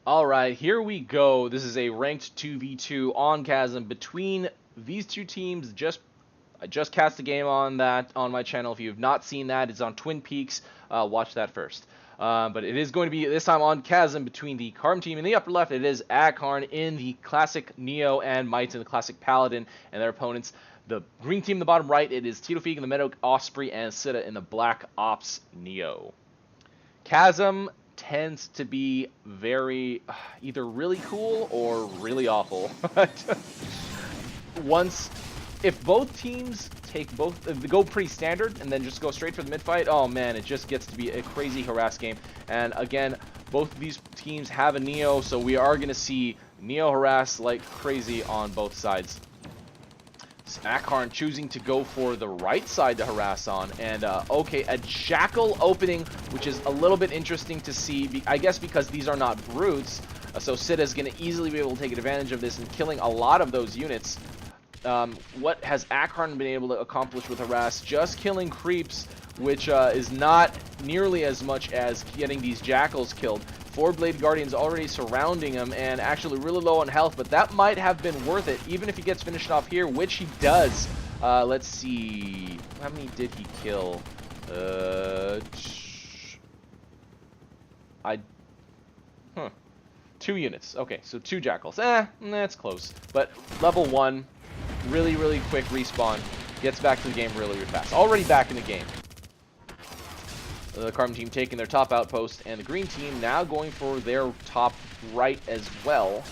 Alright, here we go. This is a ranked 2v2 on Chasm between these two teams. I just cast a game on that on my channel. If you have not seen that, it's on Twin Peaks. Watch that first. But it is going to be this time on Chasm between the Akharn team in the upper left. It is Akharn in the classic Neo and Mites in the classic Paladin and their opponents. The green team in the bottom right, it is Titofigue in the Meadow Osprey and Sitta in the Black Ops Neo. Chasm tends to be very either really cool or really awful. If both teams go pretty standard and then just go straight for the mid fight, oh man, it just gets to be a crazy harass game. And again, both of these teams have a Neo, so we are going to see Neo harass like crazy on both sides. Akharn choosing to go for the right side to harass on, and okay, a Jackal opening, which is a little bit interesting to see, I guess because these are not brutes, so Sitta is going to easily be able to take advantage of this and killing a lot of those units. What has Akharn been able to accomplish with harass? Just killing creeps, which is not nearly as much as getting these Jackals killed. 4 Blade Guardians already surrounding him and actually really low on health, but that might have been worth it, even if he gets finished off here, which he does. Let's see. How many did he kill? 2 units. Okay, so 2 Jackals. That's close. But level 1, really quick respawn. Gets back to the game really fast. Already back in the game. The Akharn team taking their top outpost, and the green team now going for their top right as well.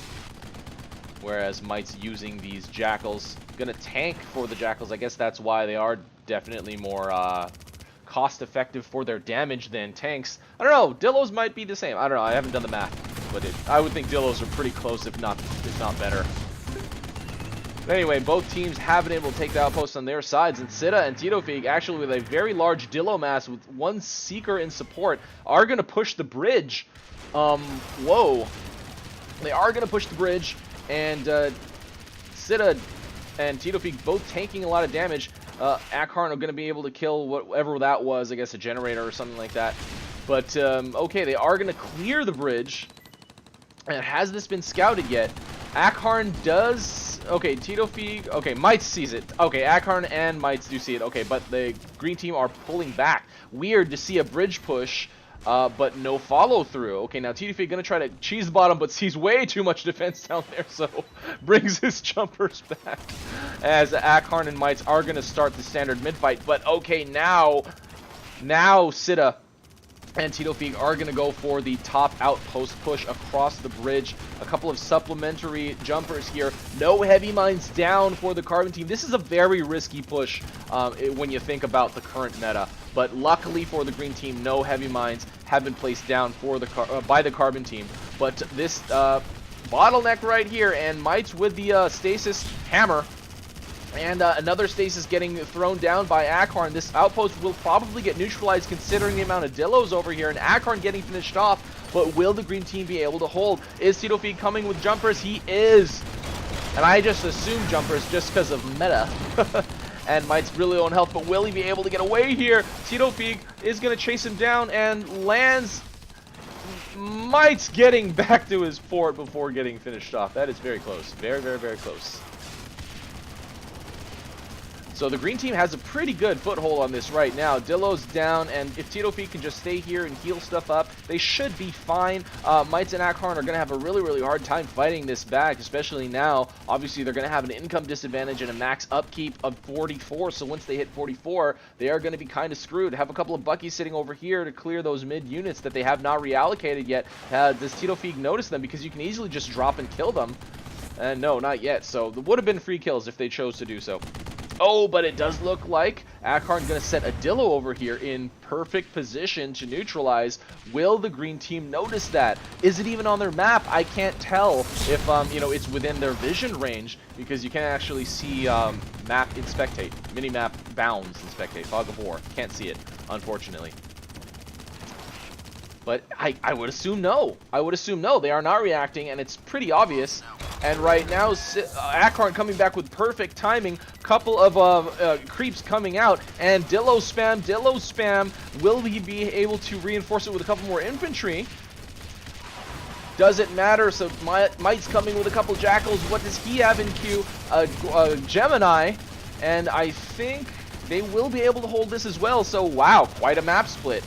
Whereas Mite's using these Jackals. Gonna tank for the Jackals. I guess that's why they are definitely more cost effective for their damage than tanks. I don't know, Dillos might be the same. I don't know, I haven't done the math. But I would think Dillos are pretty close, if not better. Anyway, both teams have been able to take the outposts on their sides, and Sitta and Titofigue, actually with a very large Dillo mass with 1 Seeker in support, are going to push the bridge. Whoa. They are going to push the bridge, and Sitta and Titofigue both taking a lot of damage. Akharn are going to be able to kill whatever that was, I guess a generator or something like that. But, okay, they are going to clear the bridge. And has this been scouted yet? Akharn does... Okay, Titofigue... Okay, Mites sees it. Okay, Akharn and Mites do see it. Okay, but the green team are pulling back. Weird to see a bridge push, but no follow-through. Okay, now Titofigue gonna try to cheese the bottom, but sees way too much defense down there, so brings his jumpers back. As Akharn and Mites are gonna start the standard mid-fight. But okay, now Sitta and Titofigue are going to go for the top outpost push across the bridge. A couple of supplementary jumpers here. No heavy mines down for the Carbon team. This is a very risky push when you think about the current meta. But luckily for the green team, no heavy mines have been placed down for the by the Carbon team. But this bottleneck right here, and Mites with the stasis hammer. And another stasis getting thrown down by Akharn. This outpost will probably get neutralized considering the amount of Dillos over here. And Akharn getting finished off. But will the green team be able to hold? Is Titofigue coming with jumpers? He is. And I just assume jumpers just because of meta. And Mite's really low on health. But will he be able to get away here? Titofigue is going to chase him down and lands. Mite's getting back to his fort before getting finished off. That is very close. Very close. So the green team has a pretty good foothold on this right now. Dillo's down, and if Titofigue can just stay here and heal stuff up, they should be fine. Mites and Akharn are going to have a really hard time fighting this back, especially now. Obviously, they're going to have an income disadvantage and a max upkeep of 44, so once they hit 44, they are going to be kind of screwed. Have a couple of Buckies sitting over here to clear those mid units that they have not reallocated yet. Does Titofigue notice them? Because you can easily just drop and kill them. No, not yet. So there would have been free kills if they chose to do so. Oh, but it does look like Akharn going to set a Dillo over here in perfect position to neutralize. Will the green team notice that? Is it even on their map? I can't tell if, you know, it's within their vision range because you can't actually see map in spectate. Mini-map bounds in spectate. Fog of War. Can't see it, unfortunately. But I would assume no. I would assume no. They are not reacting, and it's pretty obvious. And right now, Akharn coming back with perfect timing. Couple of creeps coming out, and Dillo spam. Will he be able to reinforce it with a couple more infantry? doesn't matter. So Might's coming with a couple Jackals. What does he have in queue? Gemini, and I think they will be able to hold this as well. So wow, quite a map split.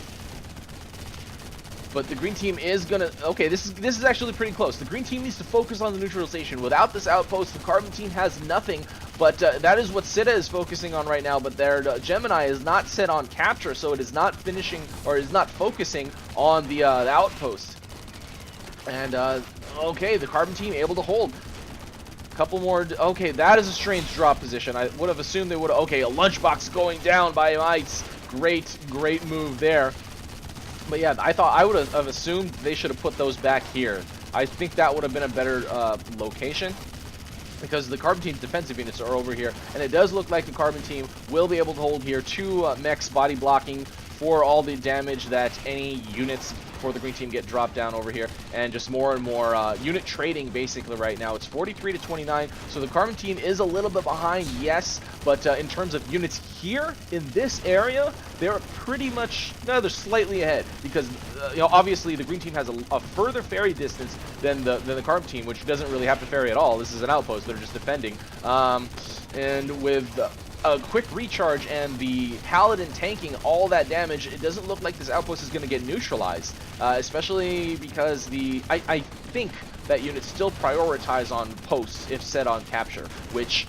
But the green team is gonna, okay, this is actually pretty close. The green team needs to focus on the neutralization. Without this outpost, the Carbon team has nothing. But that is what Sitta is focusing on right now. But their Gemini is not set on capture, so it is not finishing, or is not focusing on the outpost. And okay, the Carbon team able to hold. Couple more. Okay, that is a strange drop position. I would have assumed they would. Okay, a lunchbox going down by Mites. Great move there. But yeah, I would have assumed they should have put those back here. I think that would have been a better location, because the Carbon team's defensive units are over here, and it does look like the Carbon team will be able to hold here. 2 mechs body blocking for all the damage that any units for the green team get dropped down over here, and just more and more unit trading basically right now. It's 43 to 29, so the Carbon team is a little bit behind, yes, but in terms of units here in this area, they're pretty much, no, they're slightly ahead, because you know, obviously the green team has a further ferry distance than the Carbon team, which doesn't really have to ferry at all. This is an outpost, they're just defending, and with a quick recharge and the Paladin tanking all that damage, it doesn't look like this outpost is going to get neutralized, especially because I think that units still prioritize on posts if set on capture, which,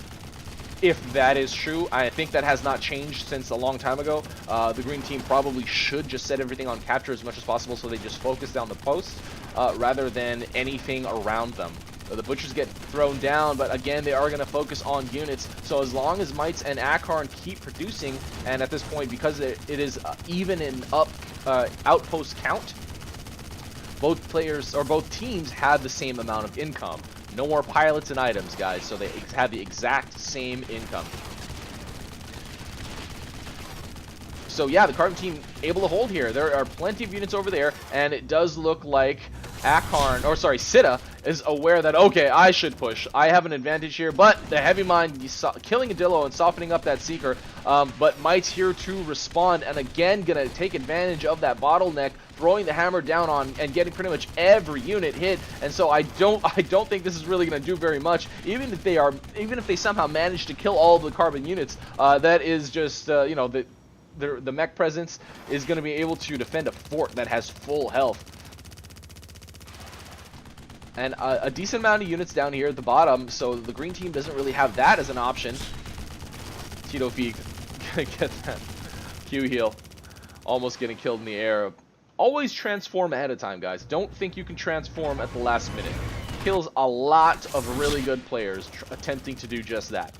if that is true, I think that has not changed since a long time ago. The green team probably should just set everything on capture as much as possible, so they just focus down the posts rather than anything around them. The butchers get thrown down, but again, they are going to focus on units. So as long as Mites and Akharn keep producing, and at this point, because it is even in outpost count, both players, or both teams, have the same amount of income. No more pilots and items, guys, so they have the exact same income. So yeah, the Carbon team able to hold here. There are plenty of units over there, and it does look like Akharn, or sorry, Sitta is aware that, okay, I should push. I have an advantage here, but the Heavy Mine killing Adillo and softening up that Seeker, but Might's here to respond, and again, gonna take advantage of that bottleneck, throwing the hammer down on and getting pretty much every unit hit. And so I don't think this is really gonna do very much. Even if they somehow manage to kill all of the Carbon units, that is just you know, the mech presence is going to be able to defend a fort that has full health. And a decent amount of units down here at the bottom, so the green team doesn't really have that as an option. Titofigue gonna get that Q heal. Almost getting killed in the air. Always transform ahead of time, guys. Don't think you can transform at the last minute. Kills a lot of really good players attempting to do just that.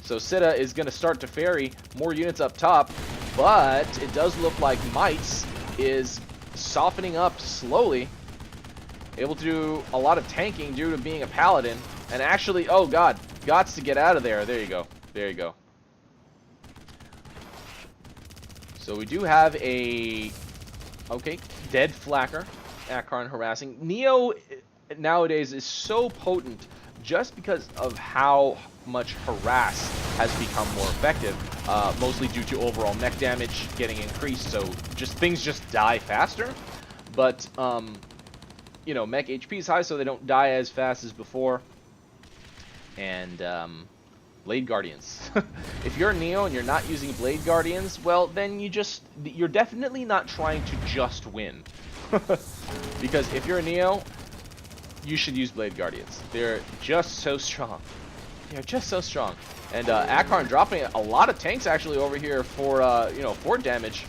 So Sitta is going to start to ferry more units up top, but it does look like Mites is softening up slowly. Able to do a lot of tanking due to being a Paladin. And actually, oh god, gots to get out of there. There you go. There you go. So we do have a, okay, dead Flacker. Akharn harassing. Neo nowadays is so potent just because of how much harass has become more effective, mostly due to overall mech damage getting increased, so things just die faster. But you know, mech HP is high, so they don't die as fast as before. And Blade Guardians. If you're Neo and you're not using Blade Guardians, well, then you're definitely not trying to just win. Because if you're a Neo, you should use Blade Guardians. They're just so strong. They're just so strong. And Akharn dropping a lot of tanks actually over here for you know, fort damage,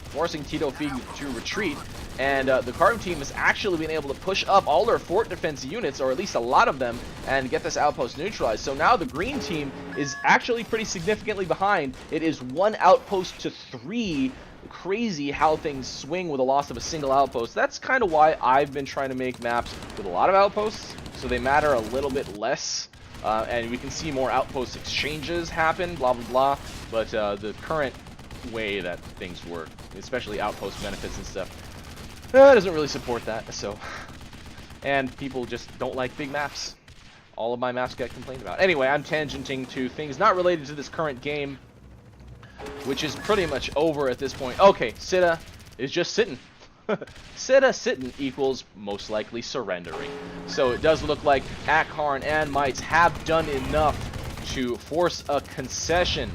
forcing Titofigue to retreat. And the Carbon team has actually been able to push up all their fort defense units, or at least a lot of them, and get this outpost neutralized. So now the green team is actually pretty significantly behind. It is 1 outpost to 3. Crazy how things swing with a loss of a single outpost. That's kind of why I've been trying to make maps with a lot of outposts, so they matter a little bit less. And we can see more outpost exchanges happen, blah, blah, blah. But the current way that things work, especially outpost benefits and stuff, doesn't really support that. So, and people just don't like big maps. All of my maps get complained about. Anyway, I'm tangenting to things not related to this current game, which is pretty much over at this point. Okay, Sitta is just sitting. Sitta sitting equals most likely surrendering. So it does look like Akharn and Mites have done enough to force a concession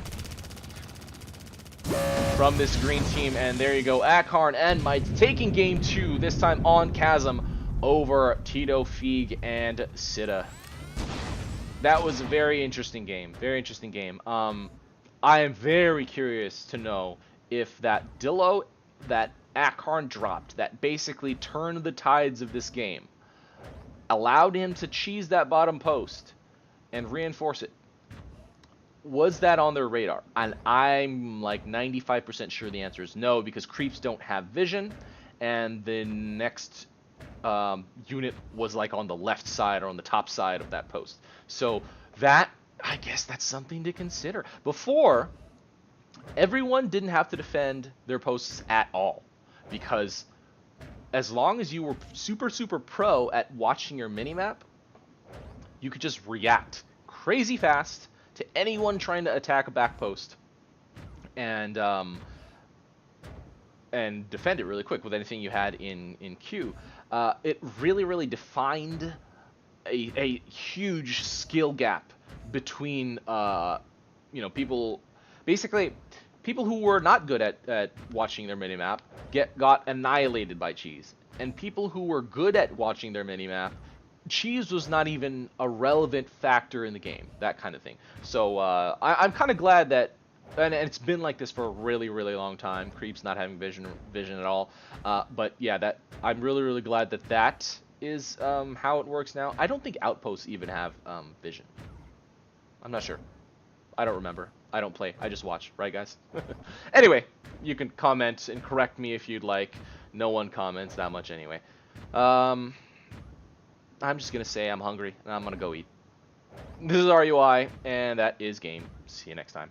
from this green team. And there you go, Akharn and Mites taking game 2, this time on Chasm, over Titofigue and Sitta. That was a very interesting game. Very interesting game. I am very curious to know if that Dillo that Akharn dropped, that basically turned the tides of this game, allowed him to cheese that bottom post and reinforce it. Was that on their radar? And I'm like 95% sure the answer is no, because creeps don't have vision, and the next unit was like on the left side or on the top side of that post. So that, I guess that's something to consider. Before, everyone didn't have to defend their posts at all, because as long as you were super pro at watching your minimap, you could just react crazy fast to anyone trying to attack a back post, and defend it really quick with anything you had in queue. It really defined a huge skill gap between people, basically people who were not good at watching their minimap got annihilated by cheese, and people who were good at watching their minimap, cheese was not even a relevant factor in the game, that kind of thing. So I'm kind of glad that, and it's been like this for a really long time, creeps not having vision at all. But yeah, that I'm really glad that that is how it works now. I don't think outposts even have vision. I'm not sure. I don't remember. I don't play. I just watch, right, guys? Anyway, you can comment and correct me if you'd like. No one comments that much anyway. I'm just gonna say I'm hungry and I'm gonna go eat. This is RUI, and that is game. See you next time.